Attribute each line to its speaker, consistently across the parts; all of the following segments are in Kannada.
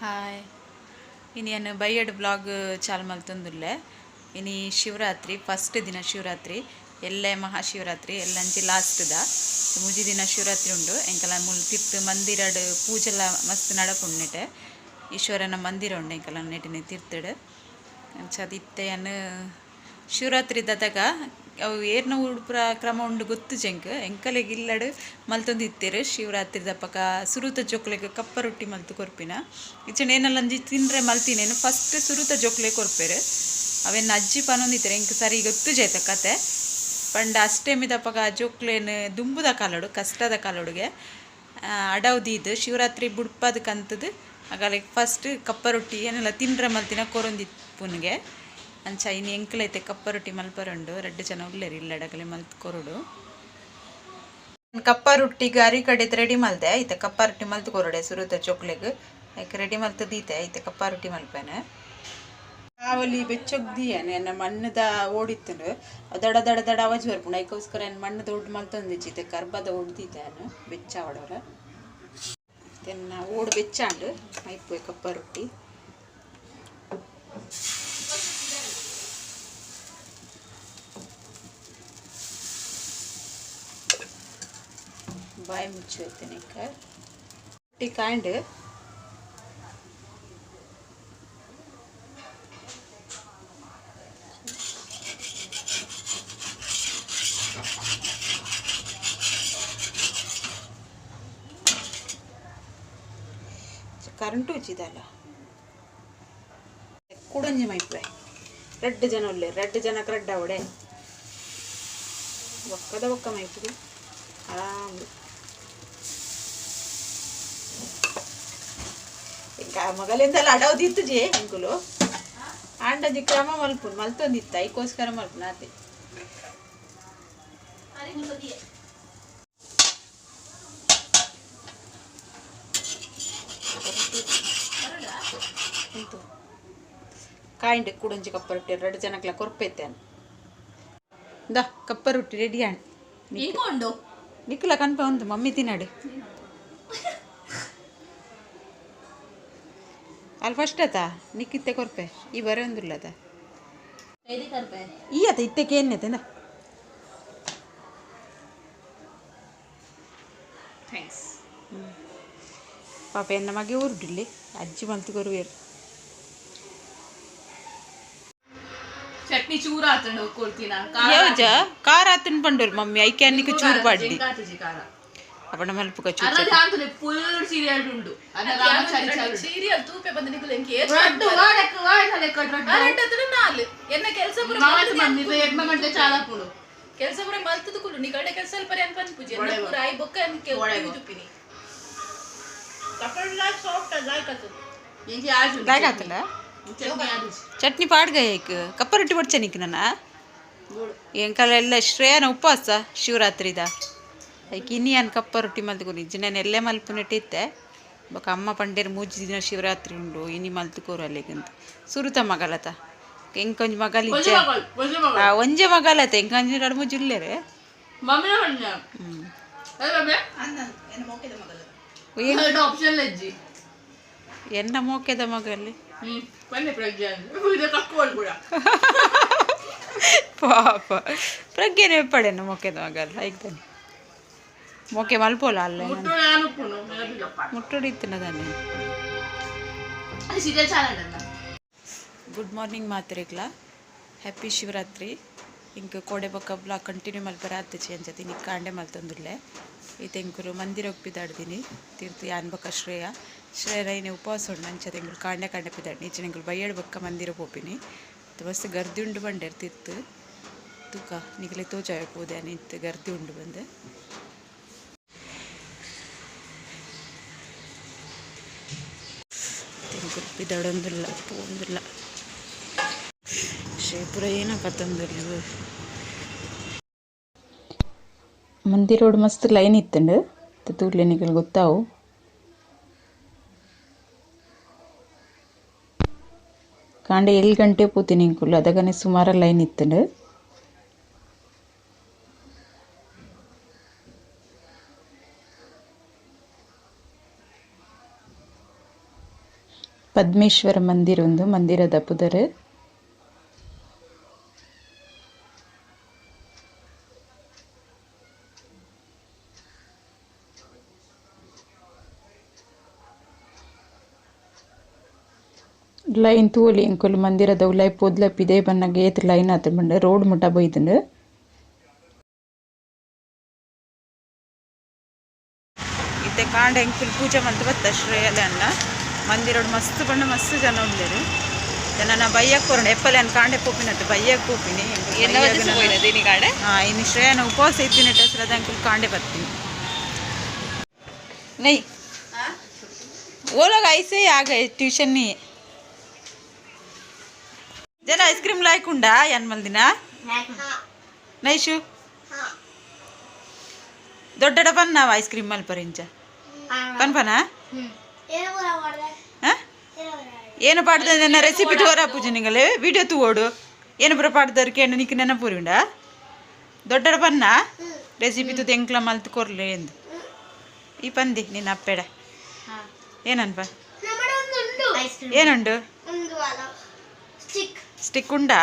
Speaker 1: ಹಾಯ್ ಇನ್ನೇನು ಬೈಯಡ್ ಬ್ಲಾಗ್ ಚಾಲು ಮಲ್ತೊಂದುಲ್ಲೆ ಇನಿ ಶಿವರಾತ್ರಿ ಫಸ್ಟ್ ದಿನ ಶಿವರಾತ್ರಿ ಎಲ್ಲೆ ಮಹಾಶಿವರಾತ್ರಿ ಎಲ್ಲಂಚಿ ಲಾಸ್ಟ್ದ ಮುಜಿ ದಿನ ಶಿವರಾತ್ರಿ ಉಂಡು ಎಂಕಲ ಮುಲ್ ತಿರ್ತು ಮಂದಿರಡ್ ಪೂಜೆಲ ಮಸ್ತ್ ನಡಪುಂಡು ಈಶ್ವರನ ಮಂದಿರ ಉಂಡು ಎಂಕಲ ನೆಟಿನ ತಿರ್ತಡು ಅಂಚದ ಇತ್ತೆಯನ್ ಶಿವರಾತ್ರಿ ದದಗ ಅವು ಏರ್ನ ಉಡುಪುರ ಕ್ರಮ ಉಂಡು ಗೊತ್ತು ಎಂಕಲೆಗ್ ಇಲ್ಲಡು ಮಲ್ತೊಂದು ಇತ್ತೇರು ಶಿವರಾತ್ರಿ ದಪ್ಪಕ ಸುರುತ ಜೋಕ್ಲೆಗ್ ಕಪ್ಪ ರೊಟ್ಟಿ ಮಲ್ತು ಕೊರ್ಪಿನ ಇಚ್ಚಂಡು ಏನಲ್ಲಂಜಿ ತಿಂದ್ರೆ ಮಲ್ತಿನೇನು ಫಸ್ಟ್ ಸುರುತ ಜೋಕ್ಲೆ ಕೊರ್ಪೇರು ಅವೆನ್ನ ಅಜ್ಜಿ ಪನೊಂದಿತ್ತೇರು ಎಂಕ್ ಸರಿ ಗೊತ್ತು ಜೈತ ಕತೆ ಪಂಡ ಅಷ್ಟೇಮಿ ದಪ್ಪಗ ಜೋಕ್ಲೇನು ದುಂಬುದ ಕಾಲಡು ಕಷ್ಟದ ಕಾಲಡುಗೆ ಅಡವ್ದೀದು ಶಿವರಾತ್ರಿ ಬುಡ್ಪದ ಕಂತದು ಆಗ ಫಸ್ಟ್ ಕಪ್ಪ ರೊಟ್ಟಿ ಏನೆಲ್ಲ ತಿಂದ್ರೆ ಮಲ್ತಿನ ಕೊರೊಂದಿಪ್ಪುನ್ಗೆ ಅಂಚ ಇನ್ನು ಎಂಕ್ಲೈತೆ ಕಪ್ಪ ರೊಟ್ಟಿ ಮಲ್ಪರುಂಡು 2 ಜನ ಉಳ್ಳೇರು ಇಲ್ಲಡಗಲೆ ಮಲ್ತು ಕೊರಡು ಕಪ್ಪ ರೊಟ್ಟಿಗೆ ಅರಿ ಕಡೆದು ರೆಡಿ ಮಲ್ದೆ ಐತೆ ಕಪ್ಪ ರೊಟ್ಟಿ ಮಲ್ತು ಕೊರಡೆ ಸುರುತ ಚೊಕ್ಲೆಗ್ ಯಾಕೆ ರೆಡಿ ಮಲ್ತದೀತೆ ಐತೆ ಕಪ್ಪ ರೊಟ್ಟಿ ಮಲ್ಪೇನೆ ಕಾವಲಿ ಬೆಚ್ಚೊಗ್ದಿಯೇನೆ ನನ್ನ ಮಣ್ಣದ ಓಡಿತ್ತನು ದಡ ದಡ ದಡ ಅವಾಜ್ ಬರ್ಪುಂಡು ಅದಕ್ಕೋಸ್ಕರ ಏನು ಮಣ್ಣದ ಒಡ್ಡು ಮಲ್ತೊಂದಿಚ್ಚೈತೆ ಕರ್ಬದ ಒಡ್ದಿದ್ದೇನು ಬೆಚ್ಚ ಆಡೋರ ತೆನ್ನ ಓಡು ಬೆಚ್ಚಾಂಡು ಮೈಪು ಕಪ್ಪ ರೊಟ್ಟಿ ಬಾಯಿ ಮುಚ್ಚಿ ಹೋಯ್ತೇನೆ ರೊಟ್ಟಿ ಕಾಂಡು ಕರೆಂಟು ಉಚ್ಚಿದಲ್ಲ ಕುಡಂಜಿ ಮೈಪೆ 2 ಜನ ಉಳ್ಳೆ 2 ಜನ ರಡ್ಡ ಅವಡೆ ಒಕ್ಕದ ಒಕ್ಕ ಮೈಪುದು ಆರಾಮ್ ಮಗಲಿಂದಲ್ಲ ಅಡವ್ದಿತ್ತು ಜೇ ಅಂಕುಲು ಆಂಡಜಿ ಕ್ರಮ ಮಲ್ಪುನ್ ಮಲ್ತೊಂದಿತ್ತ ಅದಕ್ಕೋಸ್ಕರ ಮಲ್ಪುನ್ ಆತೆ ಕಾಯಿಂಡೆ ಕುಡಂಜಿ ಕಪ್ಪ ರೊಟ್ಟಿ 2 ಜನಕ್ಲ ಕೊರ್ಪೈತೇನು ದ ಕಪ್ಪ ರೊಟ್ಟಿ ರೆಡಿ ಆಂಡ್ ನಿಕ್ಲ ಕನ್ಪ ಒಂದು ಮಮ್ಮಿ ತಿನ್ನಡು ಅಲ್ಲಿ ಫಸ್ಟ್ ಆತಾ ನಿಕ್ಕಿತ್ತೆ ಕೊರ್ಪೆ ಈ ಬರೋ ಒಂದಿಲ್ಲದ ಈ ಆತ ಇತ್ತಕ್ಕೆ ಏನೇತನ ಥ್ಯಾಂಕ್ಸ್ ಪಾಪ ಎನ್ನ ಮಗೆ ಊರುಡಿಲ್ಲಿ ಅಜ್ಜಿ ಮಲ್ತು ಕೊರುವೇರು
Speaker 2: ಚಟ್ನಿ ಚೂರ ಆತಂಡು ಕೊಡ್ತೀನ
Speaker 1: ಯೋಜ ಖಾರ ಆತನ್ ಬಂಡೋರು ಮಮ್ಮಿ ಐಕೆ ಅನ್ನಿಕ್ಕೆ ಚೂರು ಬಾಡ್ಡಿ ಅವನ ಮಲ್ಪುಕ ಚೂರು
Speaker 2: ಅರದ ಅಂತನೆ ಫುಲ್ ಸೀರಿಯಲ್ ಉಂಡು ಅದ ಸೀರಿಯಲ್ ತೂಪೆ ಬಂದ ನಿಕುಲ ಎಂಕೆ ರಡ್ಡು ವಾಡಕ ಕಡ್ರ ಅರಟತ್ರ ನಾಲ್ ಎನ್ನ ಕೆಲಸ ಪುರ ಮಾತು ಮಮ್ಮಿ ಎಡ್ಮ ಗಂಟೆ ಚಾಲ ಪುಡು ಕೆಲಸ ಪುರ ಮಲ್ತದ ಕುಲು ನಿ ಕಡೆ ಕೆಲಸ ಅಲ್ಪ ಅನ್ ಪಂಚ ಪೂಜೆ ಎನ್ನ ಪುರ ಐ ಬೊಕ್ಕ ಅನ್ಕೆ ತುಪಿನಿ ಕಪಡ ಸಾಫ್ಟ್ ಜಾಯ್ಕತು ಎಂಕೆ ಆಜು
Speaker 1: ಗಾಯಗಾತಲ್ಲ ಚಟ್ನಿ ಪಾಡ್ಗೈ ಐಕ್ ಕಪ್ಪ ರೊಟ್ಟಿ ಬಡ್ಚೆ ನಿಕ್ ನನ್ನ ಎಂಕಲ ಎಲ್ಲ ಶ್ರೇಯನ ಉಪವಾಸ ಶಿವರಾತ್ರಿದ ಐಕ್ ಇನ್ನಿಯನ್ ಕಪ್ಪ ರೊಟ್ಟಿ ಮಲ್ತು ನಿಜ ನಾನು ಎಲ್ಲೇ ಮಲ್ಪುನಿಟ್ಟಿತ್ತೆ ಬೊಕ ಅಮ್ಮ ಪಂಡೇರು 3 ದಿನ ಶಿವರಾತ್ರಿ ಉಂಡು ಇನಿ ಮಲ್ತುಕೋರು ಅಲ್ಲಿಗಂತ ಸುರುತ ಮಗಲತ ಎಂಕೊಂಜಿ ಮಗಲಿಜ್ಜೆ ಒಂಜೆ ಮಗಲತ ಎಂಕೊಂಜಿ 2-3 ಜಿಲ್ಲೆರೆ ಎನ್ನ ಮೋಕೆದ ಮಗಲ್ಲಿ ಪಾಪ ಪ್ರಜ್ಞೆನೇ ಪಡೆನು ಮೊಕೆದ ಮಗಲ್ಲ ಐಕ್ತಾನೆ ಮೊಕೆ ಮಲ್ಪೋಲ ಅಲ್ಲ ಮುಟ್ಟುಡಿತ್ತಿನದಾನೆ ಗುಡ್ ಮಾರ್ನಿಂಗ್ ಮಾತ್ರೆಗ್ಲ ಹ್ಯಾಪಿ ಶಿವರಾತ್ರಿ ಇಂಕ ಕೋಡೆ ಬೊಕ್ಕ ಬ್ಲಾಗ್ ಕಂಟಿನ್ಯೂ ಮಲ್ಪರ ಆತಚಿ ಅಂಚತಿ ನಿಕ್ ಕಾಂಡೆ ಮಲ್ತೊಂದುಲ್ಲೆ ಈತೆಂಕುಲು ಮಂದಿರ ಒಪ್ಪಿದಾಡ್ದಿನಿ ತೀರ್ತು ಯಾನ್ ಬೊಕ್ಕ ಶ್ರೇಯರೈನೆ ಉಪವಾಸ ಉಂಡು ಅಂಚದ ಎಂಕುಲು ಕಾಂಡೆ ಪಿದಾಡ್ ನೀಚನ ಎಂಕುಲು ಬಯ್ಯಡ್ ಬೊಕ್ಕ ಮಂದಿರ ಪೋಪಿನಿ ಮಸ್ತ್ ಗರ್ದಿ ಉಂಡು ಬಂಡೇರು ತಿರ್ತು ತೂಕ ನಿಗಲೆ ತೋಜಾವೆ ಪೋದೆ ನಿಂತು ಗರ್ದಿ ಉಂಡು ಬಂದೆ ಎಂಕುಲು ಪಿದಾಡೊಂದುಲ್ಲ ಪೋಂದುಲ್ಲ ಶ್ರೇಪುರ ಏನೋ ಕತ್ತೊಂದುಲ್ಲು ಮಂದಿರೋಡು ಮಸ್ತ್ ಲೈನ್ ಇತ್ತಂಡು ತೂರ್ಲೆ ನಿಗಲು ಗೊತ್ತಾವು ಕಾಂಡೆ 7 ಗಂಟೆ ಪೋತೀನಿ ಇಂಕುಲು ಅದಗನೆ ಸುಮಾರು ಲೈನ್ ಇತ್ತಂಡು ಪದ್ಮೇಶ್ವರ ಮಂದಿರ ಒಂದು ಮಂದಿರದ ಪುದರ್ ಲೈನ್ ತೂಲಿ ಇಂಕೊಲು ಮಂದಿರದ ಉಲೈ ಪೊದ್ಲಪ್ ಇದೇ ಬನ್ನಗ ಏತ್ ಲೈನ್ ಆತ ಬಂಡ ರೋಡ್ ಮುಟ ಬೈದಂಡು ಇತ್ತೆ ಕಾಂಡ ಎಂಕುಲು ಪೂಜೆ ಮಂತ್ ಬತ್ತ ಶ್ರೇಯಲ ಅನ್ನ ಮಂದಿರೋಡು ಮಸ್ತ್ ಬಣ್ಣ ಮಸ್ತ್ ಜನ ಉಂಡರು ಜನ ಬಯ್ಯಕ್ಕೆ ಕೊರೋಣ ಎಪ್ಪಲೆ ಅನ್ನ ಕಾಂಡೆ ಪೋಪಿನತ್ತು ಬಯ್ಯಕ್ಕೆ ಪೋಪಿನಿ ಇನ್ನು ಶ್ರೇಯನ ಉಪವಾಸ ಇತ್ತಿನ ಹೆಸರದ ಅಂಕುಲ್ ಕಾಂಡೆ ಬರ್ತೀನಿ ನೈ ಓಲಾಗ ಐಸೆ ಆಗ ಟ್ಯೂಷನ್ ನೀ ಜನ ಐಸ್ ಕ್ರೀಮ್ ಲಾಯ್ಕುಂಡಾ ಏನ್ ಮಲ್ದಿನ ನೈಶು ದೊಡ್ಡ ಪನ್ ನಾವು ಐಸ್ ಕ್ರೀಮ್ ಮಲ್ಪರಿಂಚ ಪನ್ಪನಾ ಏನು ಪಾಡ್ದ ನನ್ನ ರೆಸಿಪಿ ತೋರ ಪೂಜೆ ನಿಂಗಲೆ ವಿಡಿಯೋ ತೂಡು ಏನು ಬರ ಪಾಡ್ದವ್ರು ಕೇಳು ನಿಕ್ಕೆ ನೆನಪುರಿ ಉಂಡ ದೊಡ್ಡ ಪನ್ನ ರೆಸಿಪಿ ತು ಎಂಕ್ಲ ಮಲ್ತು ಕೊರ್ಲೆ ಎಂದು ಈ ಪಂದಿ ನಿನ್ನ ಅಪ್ಪೆಡ ಏನನ್ಪ ಏನುಂಡು ಸ್ಟಿಕ್ ಉಂಡಾ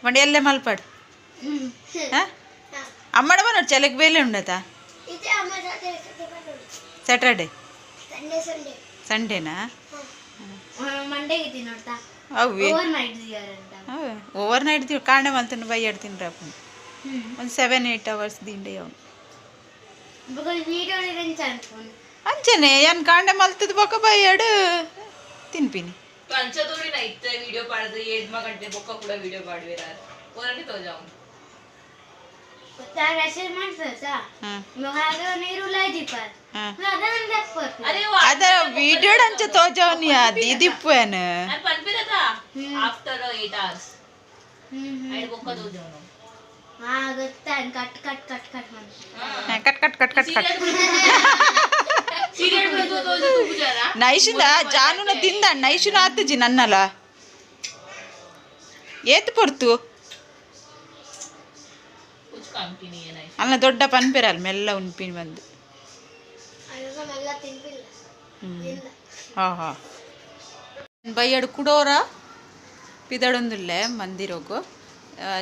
Speaker 1: ಮಂಡಿ ಎಲ್ಲೇ ಮಲ್ಪಾಡು ಅಮ್ಮಡ ಬನ್ನೋಡು ಚಲಕ್ ಬೇಲೆ ಉಂಡತಾ ಸ್ಯಾಟರ್ಡೆ ಸಂಡೇನಾ ಅವು ಓವರ್ ನೈಟ್ ಕಾಂಡೆ ಮಲ್ತೀನಿ ಬೈಯಾಡು ತಿನ್ರಿ ಅಪ್ಪ ಒಂದು 7-8 hours ದಿಂಡೆ ಅವನು ಅಂಚನೆ ಏನ್ ಕಾಂಡೆ ಮಲ್ತದ ಬೊಕ್ಕ ಬೈಯಾಡು ತಿನ್ಪಿನಿ
Speaker 2: ವಿಡಿಯೋ ಪಾಡ್ದು 7 ಗಂಟೆ ಬೊಕ್ಕ ಕೂಡ ವಿಡಿಯೋ ಪಾಡುವಿರ ಓರಡಿ ತೋಜಾವು
Speaker 1: ಅದ ವಿಡಿಯೋ ಅಂಚ ತೋಜಾವನಿ ಅದು ಇದಿಪ್ಪೇನು
Speaker 2: ಆಫ್ಟರ್ 8 hours ಐದು ಬೊಕ್ಕ ತೋಜಾವು
Speaker 1: ನೈಶುನ ಜಾನುನ ತಿಂದ ನೈಶುನ ಆತಜಿ ನನ್ನಲ್ಲ ಏತ್ ಪೊರ್ತು ಅಲ್ಲ ದೊಡ್ಡ ಪನ್ಪೆರಲ್ ಮೆಲ್ಲ ಉನ್ಪಿನಿ ಬಂದು ಹಾ ಬೈಯಡು ಕುಡೋರ ಪಿದಡೊಂದುಲ್ಲೆ ಮಂದಿರೋಗು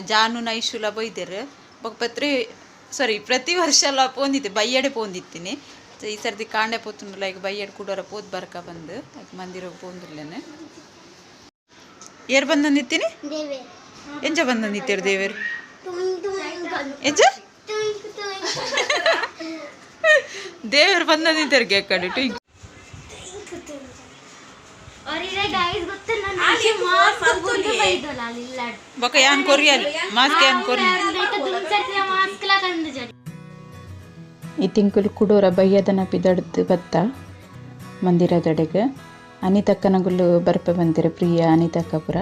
Speaker 1: ಜಾನು ನೈಶುಲ ಬೈದೆರು ಪ್ರತಿ ವರ್ಷ ಎಲ್ಲ ಪೋಂದಿತ್ತೆ ಬೈಯಡೆ ಪೋಂದಿತ್ತೀನಿ ಈ ಸರ್ತಿ ಕಾಂಡೆ ಪೋತುಂಡುಲ ಈಗ ಬೈಯಡ್ ಕುಡೋರ ಪೋದ್ ಬರ್ಕ ಬಂದು ಮಂದಿರೋಗ ಪೋಂದುಲ್ಲೇನೆ ಏರ್ ಬಂದಂದಿತ್ತೀನಿ ಎಂಚ ಬಂದಂದಿತ್ತೇರು ದೇವರು ಎಂಚ ದೇವರು ಬಂದಂದಿತ್ತೇರು ಕೇಕಡು ಟು ಬೊಕ ಯಾನ್ ಕೊರಿಯಲ್ ಮಾಸ್ಕ್ ಯಾನ್ ಕೊರಿ ಈ ತಿಂಕುಲು ಕುಡೋರ ಬಯ್ಯದನ ಪಿದಡ್ದು ಬತ್ತ ಮಂದಿರದಡೆಗೆ ಅನಿತಕ್ಕನಗುಲು ಬರ್ಪೆ ಬಂದಿರ ಪ್ರಿಯ ಅನಿತಕ್ಕಪುರ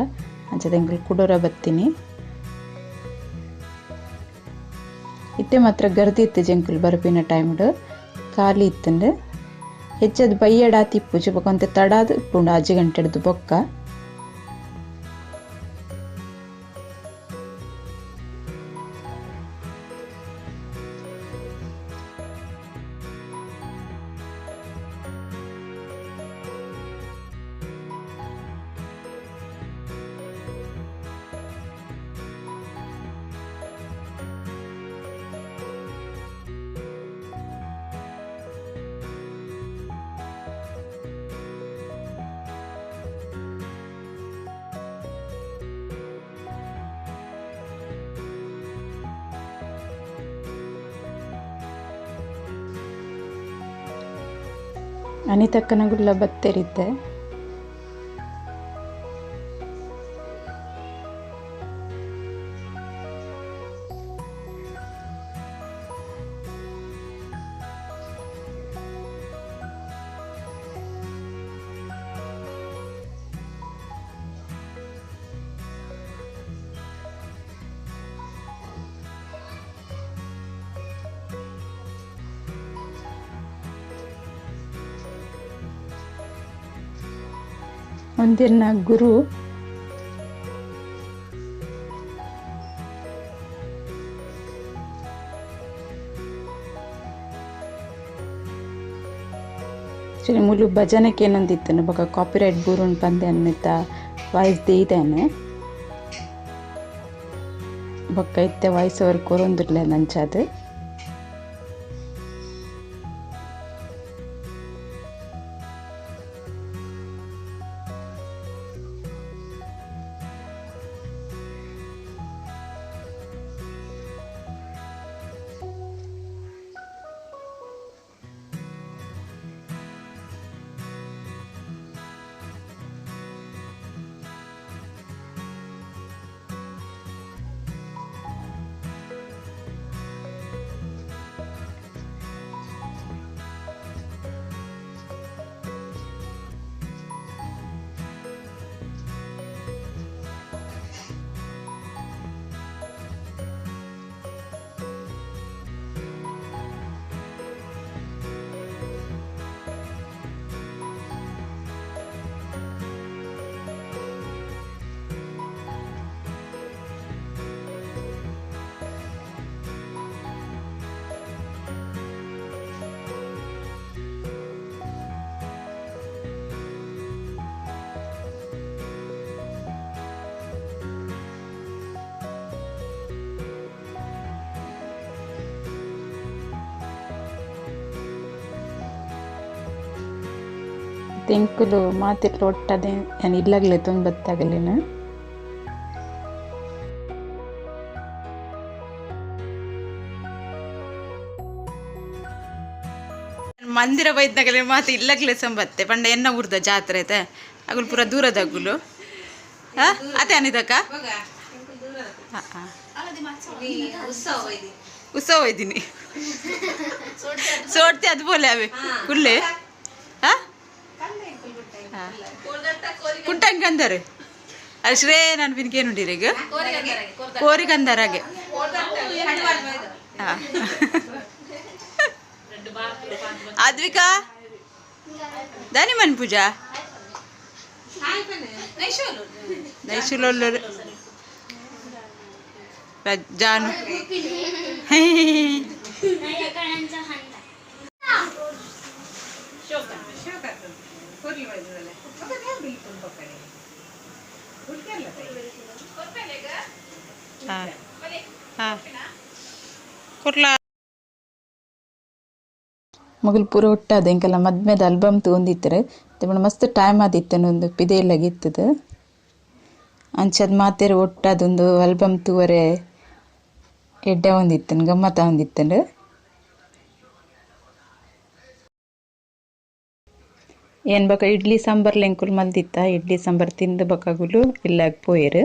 Speaker 1: ಅಂಚದಂಗುಲು ಕುಡೋರ ಬತ್ತೀನಿ ಇತ್ತೆ ಮಾತ್ರ ಗರ್ದಿ ಇತ್ತು ಜಂಕುಲು ಬರ್ಪಿನ ಟೈಮ್ಡು ಖಾಲಿ ಇತ್ತಂಡು ಹೆಚ್ಚದು ಬೈಯಡ ತಿಪ್ಪುಜು ಬೊಕೊಂತೆ ತಡಾದು ಇಪ್ಪುಂಡು 5 ಗಂಟೆಡ್ದು ಬೊಕ್ಕ ಅನಿತಕ್ಕನಗುಲ್ಲ ಬತ್ತೆರಿದ್ದೆ ಒಂದಿನ ಗುರು ಆ್ಯಕ್ಚುಲಿ ಮುಲು ಭಜನೆಗೆ ಏನೊಂದಿತ್ತು ಬೊಕ ಕಾಪಿರೈಟ್ ಬೂರುಂಡು ಪಂದೆ ಅನ್ನಿತ್ತ ವಾಯ್ಸ್ ದೇಯ್ದಾನೆ ಬೊಕ್ಕ ಇತ್ತೆ ವಾಯ್ಸ್ ಓವರ್ ಕೊರೊಂದುರ್ಲೆ ನಂಚಾದು ತೆಂಕುಲು ಮಾತಿರ್ಲು ಒಟ್ಟದೆ ನಾನು ಇಲ್ಲಾಗಲೇ ತುಂಬ ಬತ್ತಾಗಲೇನು ಮಂದಿರ ಬೈದ್ನಾಗಲೇ ಮಾತು ಇಲ್ಲಾಗಲೇ ಸಂಬತ್ತೆ ಪಂಡ ಎನ್ನ ಊರ್ದ ಜಾತ್ರೆ ಐತೆ ಅಗುಲು ಪೂರ ದೂರದ ಅಗುಲು ಅದೇ ಅನಿದಕ್ಕ ಉತ್ಸವ ಒಯ್ದೀನಿ ಸೋಡ್ತೆ ಅದು ಬೋಲೆ ಅವೆ ಕುಳ್ಳೆ ಕುಂಟಂಗಂದರೆ ಅದು ಶ್ರೇ ನಾನು ಬಿನ್ಕೇನುಂಡಿರಿ ಈಗ ಕೋರಿಗಂದರಾಗೆ ಹಾಂ ಆದ್ವಿಕಾ ದಾನಿ ಮನ್ ಪೂಜಾ ನೈಶುಲೊಲ್ಲರು ಜಾನು ಕೊರ್ಲಾ ಮಗಲು ಪೂರ ಹುಟ್ಟದ ಇಂಕೆಲ್ಲ ಮದ್ಮೆದ ಆಲ್ಬಮ್ ತೊಗೊಂಡಿತ್ತಾರೆ ತಗೊಂಡು ಮಸ್ತ್ ಟೈಮ್ ಆದಿತ್ತನೊಂದು ಪಿದೆಯಲ್ಲಾಗಿತ್ತದು ಅಂಚದ್ ಮಾತೇರು ಒಟ್ಟದೊಂದು ಆಲ್ಬಮ್ ತೂವರೆ ಎಡ್ಡೆ ಒಂದಿತ್ತನು ಗಮ್ಮತ್ತ ಒಂದಿತ್ತನು ಏನು ಬಕ ಇಡ್ಲಿ ಸಾಂಬಾರ್ಲ ಎಂಕುಲು ಮಲ್ದಿತ್ತ ಇಡ್ಲಿ ಸಾಂಬಾರು ತಿಂದು ಬಕಾಗುಲು ಇಲ್ಲಾಗ ಪೋಯರು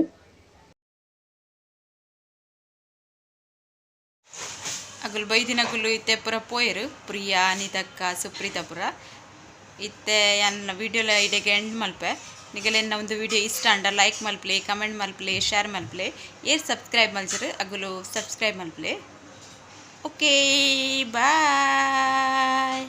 Speaker 1: ಅಗುಲು ಬೈದಿನಗುಲು ಇತ್ತೆ ಪುರ ಪೋಯರು ಪ್ರಿಯಾ ಅನಿತಕ್ಕ ಸುಪ್ರೀತಾ ಪುರ ಇತ್ತೆ ನನ್ನ ವಿಡಿಯೋಲ ಇಡೆಗೆ ಎಂಡ್ ಮಲ್ಪೆ ನಿಗಲೆನ್ನ ಒಂದು ವಿಡಿಯೋ ಇಷ್ಟ ಅಂಡ ಲೈಕ್ ಮಲ್ಪ್ಲೆ ಕಮೆಂಟ್ ಮಲ್ಪ್ಲೆ ಶೇರ್ ಮಲ್ಪ್ಲೆ ಏರ್ ಸಬ್ಸ್ಕ್ರೈಬ್ ಮಲ್ಸರು ಅಗುಲು ಸಬ್ಸ್ಕ್ರೈಬ್ ಮಲ್ಪ್ಲೆ ಓಕೆ ಬಾಯ್